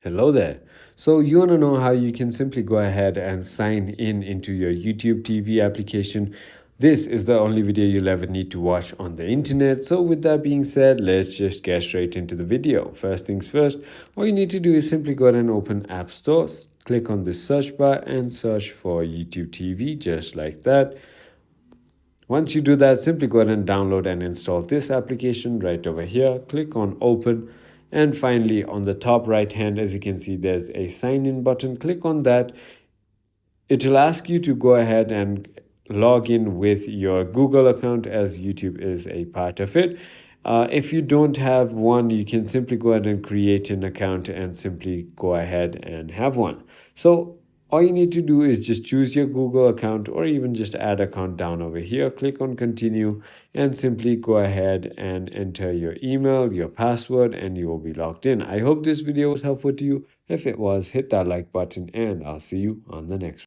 Hello there. So you want to know how you can simply go ahead and sign in into your YouTube TV application. This is the only video you'll ever need to watch on the internet. So with that being said, let's just get straight into the video. First things first, all you need to do is simply go ahead and open App Store, click on the search bar and search for YouTube TV just like that. Once you do that, simply go ahead and download and install this application right over here. Click on open. And finally, on the top right hand, as you can see, there's a sign in button. Click on that. It will ask you to go ahead and log in with your Google account, as YouTube is a part of it. If you don't have one, you can simply go ahead and create an account and simply go ahead and have one. So all you need to do is just choose your Google account or even just add account down over here. Click on continue and simply go ahead and enter your email, your password, and you will be logged in. I hope this video was helpful to you. If it was, hit that like button and I'll see you on the next one.